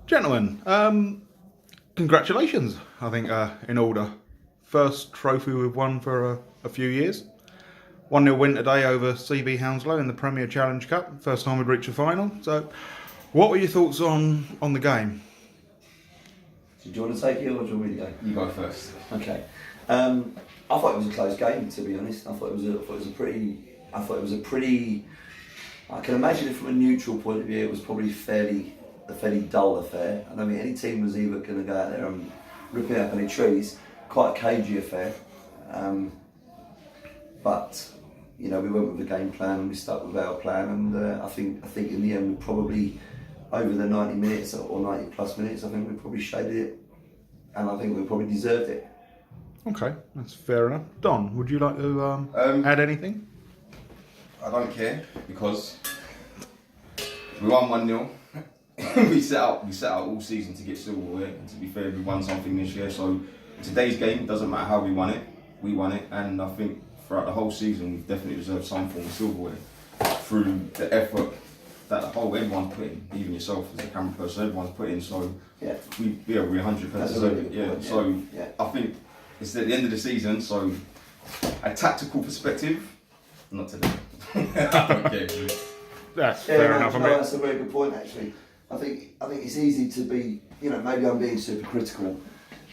Gentlemen, congratulations, I think, in order. First trophy we've won for a few years. 1-0 win today over CB Hounslow in the Premier Challenge Cup. First time we'd reached a final. So, what were your thoughts on the game? Do you want to take it or do you want me to go? You go first. Okay. I thought it was a close game, to be honest. I thought it was a pretty. I can imagine it from a neutral point of view. It was probably a fairly dull affair. I don't think any team was either going to go out there and rip it up any trees. Quite a cagey affair. But we went with the game plan and we stuck with our plan. And I think in the end we probably, over the 90 minutes or 90 plus minutes, I think we probably shaded it, and I think we probably deserved it. Okay, that's fair enough. Don, would you like to add anything? I don't care because we won 1-0. we set out all season to get silverware, and to be fair, we won something this year. So today's game doesn't matter how we won it, and I think throughout the whole season we've definitely deserved some form of silverware through the effort that everyone's put in, even yourself as a camera person, everyone's put in. So yeah, we 100% deserve it. Yeah. Point, so yeah. I think it's at the end of the season. So a tactical perspective, not today. Okay. That's fair enough. That's a very good point, actually. I think it's easy to be, maybe I'm being super critical.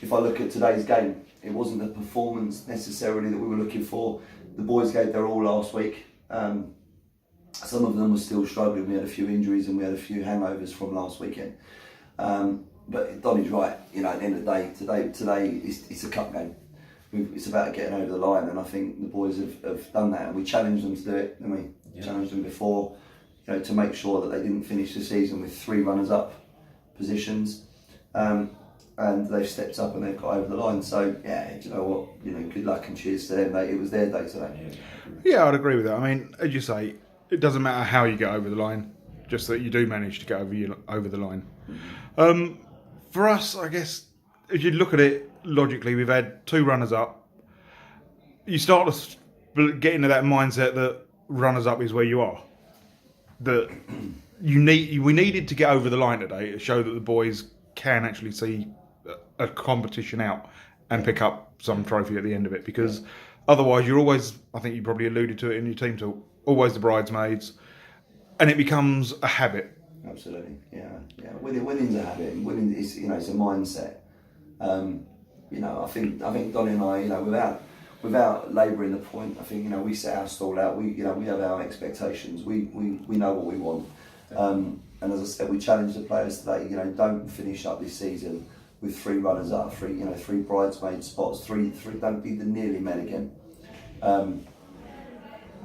If I look at today's game, it wasn't the performance necessarily that we were looking for. The boys gave their all last week. Some of them were still struggling. We had a few injuries and we had a few hangovers from last weekend. But Donny's right. At the end of the day, today it's a cup game. It's about getting over the line, and I think the boys have done that. And we challenged them to do it, and we challenged them before, to make sure that they didn't finish the season with 3 runners-up positions. And they've stepped up and they've got over the line. So yeah, do you know what? Good luck and cheers to them. It was their day today. Yeah, I'd agree with that. I mean, as you say, it doesn't matter how you get over the line, just that you do manage to get over the line. For us, I guess, if you look at it logically, we've had 2 runners up. You start to get into that mindset that runners up is where you are. That we needed to get over the line today to show that the boys can actually see a competition out and pick up some trophy at the end of it, because otherwise you're always, I think you probably alluded to it in your team talk, always the bridesmaids, and it becomes a habit. Absolutely, yeah. Winning's a habit. Winning is, it's a mindset. I think Donny and I, without labouring the point, I think we set our stall out. We have our expectations. We know what we want. And as I said, we challenge the players today. Don't finish up this season with 3 runners up, 3 bridesmaid spots, 3. Don't be the nearly men again,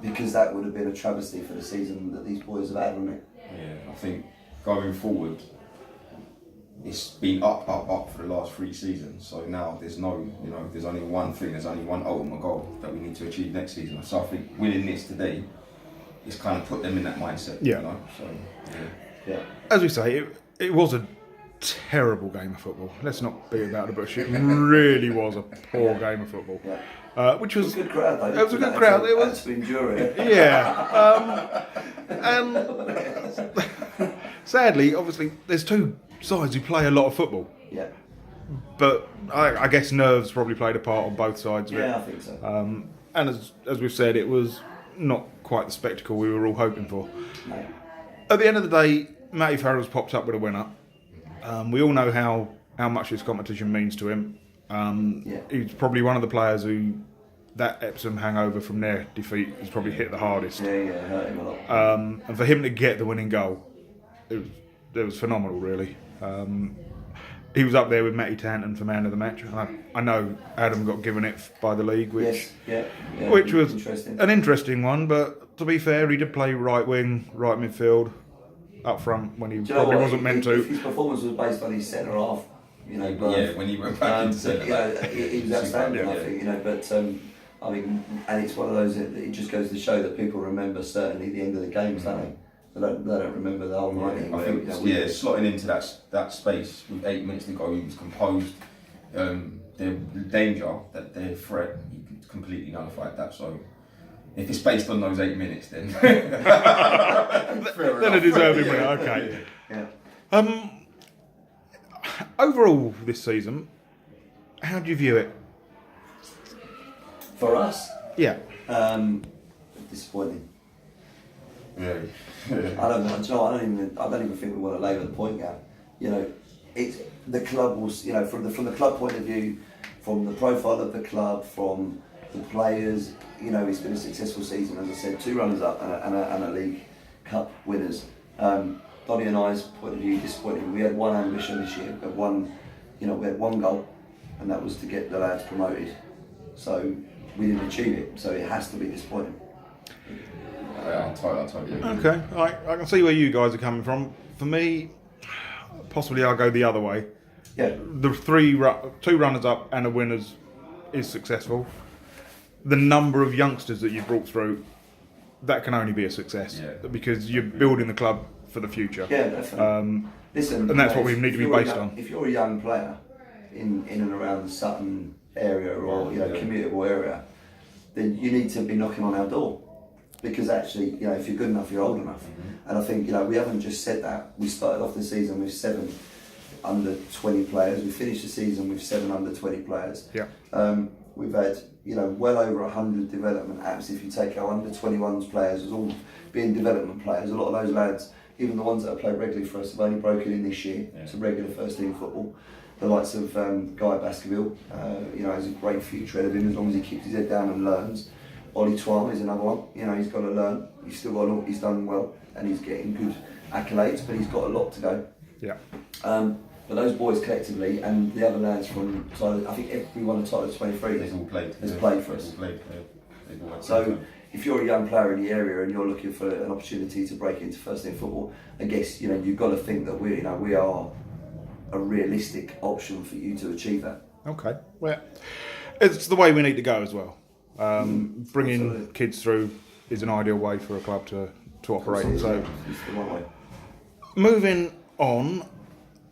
because that would have been a travesty for the season that these boys have had, wouldn't it? Yeah, I think going forward, it's been up for the last 3 seasons. So now there's there's only one thing, there's only one ultimate goal that we need to achieve next season. So I think winning this today is kind of put them in that mindset. Yeah. So yeah. As we say, it was a terrible game of football. Let's not beat about the bush. It really was a poor game of football. Yeah. Which was a good crowd, though. It was a good crowd. It was to endure it. Yeah. And sadly, obviously, there's 2 sides who play a lot of football. Yeah. But I guess nerves probably played a part on both sides of it. Yeah, I think so. And as we've said, it was not quite the spectacle we were all hoping for. No. At the end of the day, Matty Farrell's popped up with a winner. We all know how much this competition means to him. He's probably one of the players who that Epsom hangover from their defeat has probably hit the hardest. Yeah, it hurt him a lot. And for him to get the winning goal, it was phenomenal, really. He was up there with Matty Tanton for man of the match. I know Adam got given it by the league, which was an interesting one. But to be fair, he did play right wing, right midfield, up front when he probably wasn't meant to. His performance was based on his centre half. when he went back into centre. He was outstanding, I think. But and it's one of those that it just goes to show that people remember certainly the end of the games, don't they? They don't remember the whole night. I think slotting into that space with 8 minutes to go, he was composed. The danger, their threat, he completely nullified that. So if it's based on those 8 minutes, then then a deserving winner. Okay. Yeah. overall this season, how do you view it? For us, Yeah. disappointing. Yeah. I don't know. Do you know what? I don't even think we want to labour the point now. You know, it's the club was. You know, from the club point of view, from the profile of the club, from the players. You know, it's been a successful season. As I said, 2 runners up and a League Cup winners. Donny and I's point of view, disappointing. We had one ambition this year. We had one goal, and that was to get the lads promoted. So we didn't achieve it. So it has to be disappointing. Yeah, I totally agree. Okay, I can see where you guys are coming from. For me, possibly I'll go the other way. Yeah. The 2 runners up and a winners is successful. The number of youngsters that you've brought through, that can only be a success because you're building the club for the future. Yeah, definitely. Listen, and that's what we need to be based on. If you're a young player in and around the Sutton area or commutable area, then you need to be knocking on our door. Because actually, if you're good enough, you're old enough. Mm-hmm. And I think, we haven't just said that. We started off the season with 7 under 20 players. We finished the season with 7 under 20 players. Yeah. We've had, well over 100 development apps. If you take our under 21s players as all being development players, a lot of those lads, even the ones that have played regularly for us, have only broken in this year to regular first team football. The likes of Guy Baskerville, has a great future ahead of him as long as he keeps his head down and learns. Ollie Twan is another one. He's got to learn. He's still got he's done well and he's getting good accolades, but he's got a lot to go. Yeah. But those boys collectively and the other lads from I think everyone at Tyler 23 They've all played. has played for us. So if you're a young player in the area and you're looking for an opportunity to break into first team football, I guess you've got to think that we are a realistic option for you to achieve that. Okay. Well, it's the way we need to go as well. Bringing Absolutely. kids through is an ideal way for a club to operate. It's So, the right way. moving on,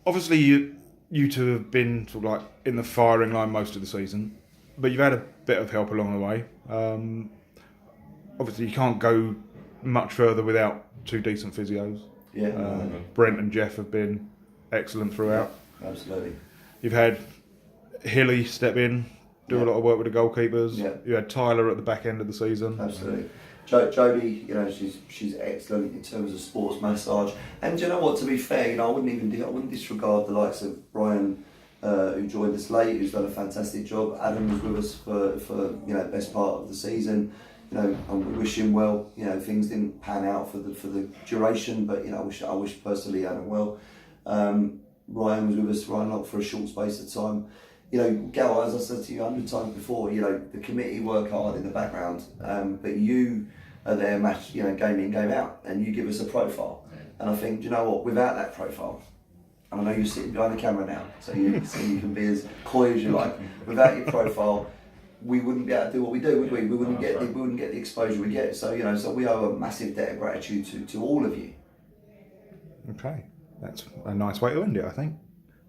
obviously you two have been sort of like in the firing line most of the season, but you've had a bit of help along the way. Obviously, you can't go much further without 2 decent physios. Yeah. Brent and Jeff have been excellent throughout. Absolutely. You've had Hilly step in, do a lot of work with the goalkeepers. Yeah. You had Tyler at the back end of the season. Absolutely. Jodie, she's excellent in terms of sports massage. And do you know what? To be fair, I wouldn't disregard the likes of Brian, who joined us late, who's done a fantastic job. Adam was with us for best part of the season. And we wish him well. Things didn't pan out for the duration, but I wish personally Adam well. Ryan was with us, Ryan Locke, for a short space of time. Gal, as I said to you 100 times before, the committee work hard in the background, but you are there game in, game out, and you give us a profile. And I think, do you know what, without that profile, and I know you're sitting behind the camera now, so you can be as coy as you like, without your profile, we wouldn't be able to do what we do, would we? We wouldn't get the exposure we get. So, so we owe a massive debt of gratitude to all of you. Okay, that's a nice way to end it, I think.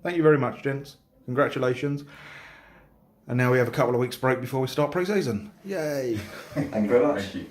Thank you very much, gents. Congratulations. And now we have a couple of weeks break before we start pre-season. Yay. Thank you very much. Thank you.